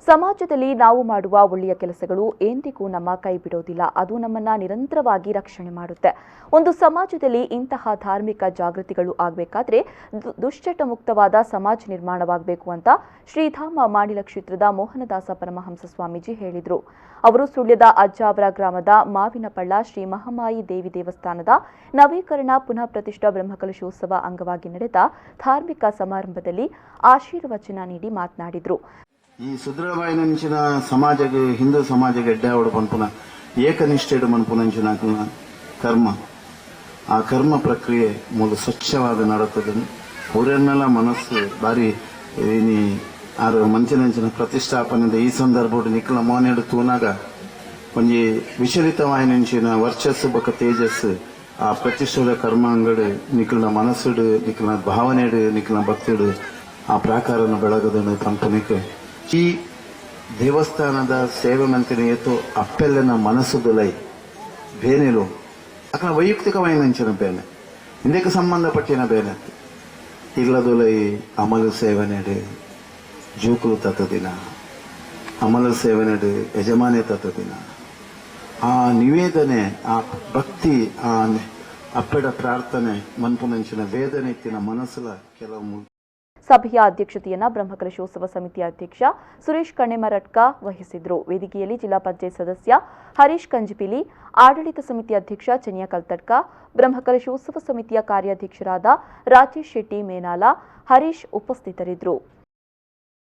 ಸಮಾಜದಲ್ಲಿ ನಾವು ಮಾಡುವ ಒಳ್ಳೆಯ ಕೆಲಸಗಳು ಎಂದಿಗೂ ನಮ್ಮ ಕೈ ಬಿಡೋದಿಲ್ಲ. ಅದು ನಮ್ಮನ್ನ ನಿರಂತರವಾಗಿ ರಕ್ಷಣೆ ಮಾಡುತ್ತೆ. ಒಂದು ಸಮಾಜದಲ್ಲಿ ಇಂತಹ ಧಾರ್ಮಿಕ ಜಾಗೃತಿಗಳು ಆಗಬೇಕಾದ್ರೆ ದುಶ್ಚಟ ಮುಕ್ತವಾದ ಸಮಾಜ ನಿರ್ಮಾಣವಾಗಬೇಕು ಅಂತ ಶ್ರೀಧಾಮ ಮಾಣಿಲ ಕ್ಷೇತ್ರದ ಮೋಹನದಾಸ ಪರಮಹಂಸ ಸ್ವಾಮೀಜಿ ಹೇಳಿದರು. ಅವರು ಸುಳ್ಯದ ಅಜ್ಜಾವರ ಗ್ರಾಮದ ಮಾವಿನಪಳ್ಳ ಶ್ರೀ ಮಹಾಮಾಯಿ ದೇವಿ ದೇವಸ್ಥಾನದ ನವೀಕರಣ ಪುನಃ ಪ್ರತಿಷ್ಠಾ ಬ್ರಹ್ಮಕಲಶೋತ್ಸವ ಅಂಗವಾಗಿ ನಡೆದ ಧಾರ್ಮಿಕ ಸಮಾರಂಭದಲ್ಲಿ ಆಶೀರ್ವಚನ ನೀಡಿ ಮಾತನಾಡಿದರು. ಈ ಸುದೃಢವಾಯಿನ ಸಮಾಜಕ್ಕೆ ಹಿಂದೂ ಸಮಾಜಕ್ಕೆ ಎಡ್ಡಾವಡು ಪನ್ಪುನ ಏಕನಿಷ್ಠೆಡು ಮನ್ಪುನಂಚಿನ ಕರ್ಮ ಆ ಕರ್ಮ ಪ್ರಕ್ರಿಯೆ ಮೂಲ ಸ್ವಚ್ಛವಾದ ನಡತದೆ. ಅವರನ್ನೆಲ್ಲ ಮನಸ್ಸು ಬಾರಿ ಆರು ಮಂಚಿನಂಚಿನ ಪ್ರತಿಷ್ಠಾಪನೆದ ಈ ಸಂದರ್ಭ ನಿಖಲ ಮೋನೆಡು ತೂನಾಗ ಒಂಜಿ ವಿಚಲಿತವಾಯಿನ ವರ್ಚಸ್ಸು ಬಕ ತೇಜಸ್ಸು ಆ ಪ್ರತಿಷ್ಠದ ಕರ್ಮ ಅಂಗಡು ನಿಖಲ ಮನಸ್ಸುಡು ನಿಖಲ ಭಾವನೆಡು ನಿಖಲ ಭಕ್ತಿಡು ಆ ಪ್ರಾಕಾರನ ಬೆಳಗದನ್ನು ಪಂಪನಿಕೆ ಈ ದೇವಸ್ಥಾನದ ಸೇವೆ ಮಂತಿನ ಏತು ಅಪ್ಪೆಲ್ಲನ ಮನಸ್ಸುದುಲೈ ಬೇನೆಲು ಅಕನ ವೈಯಕ್ತಿಕವಾಯಿನ ಬೇನೆ ಇಂದಕ್ಕೆ ಸಂಬಂಧಪಟ್ಟಿನ ಬೇನೆ ಇಲ್ಲದುಲೈ ಅಮಲು ಸೇವನೆಡು ಜೂಕುಲು ತತ್ತದಿನ ಅಮಲು ಸೇವನೆಡು ಯಜಮಾನೆ ತತ್ತದಿನ ಆ ನಿವೇದನೆ ಆ ಭಕ್ತಿ ಆ ಅಪ್ಪೆಡ ಪ್ರಾರ್ಥನೆ ಮನ್ಪುನಂಚಿನ ವೇದನೆ ಇತ್ತಿನ ಮನಸ್ಸುಲ ಕೆಲವು ಸಭೆಯ ಅಧ್ಯಕ್ಷತೆಯನ್ನ ಬ್ರಹ್ಮಕಲಶೋತ್ಸವ ಸಮಿತಿಯ ಅಧ್ಯಕ್ಷ ಸುರೇಶ್ ಕಣ್ಣೆಮರಟ್ಕ ವಹಿಸಿದ್ರು. ವೇದಿಕೆಯಲ್ಲಿ ಜಿಲ್ಲಾ ಪಂಚಾಯತ್ ಸದಸ್ಯ ಹರೀಶ್ ಕಂಜಿಪಿಲಿ, ಆಡಳಿತ ಸಮಿತಿ ಅಧ್ಯಕ್ಷ ಚೆನ್ನಿಯ ಕಲ್ತಡ್ಕ, ಬ್ರಹ್ಮಕಲಶೋತ್ಸವ ಸಮಿತಿಯ ಕಾರ್ಯಾಧ್ಯಕ್ಷರಾದ ರಾಜೇಶ್ ಶೆಟ್ಟಿ ಮೇನಾಲ, ಹರೀಶ್ ಉಪಸ್ಥಿತರಿದ್ದರು.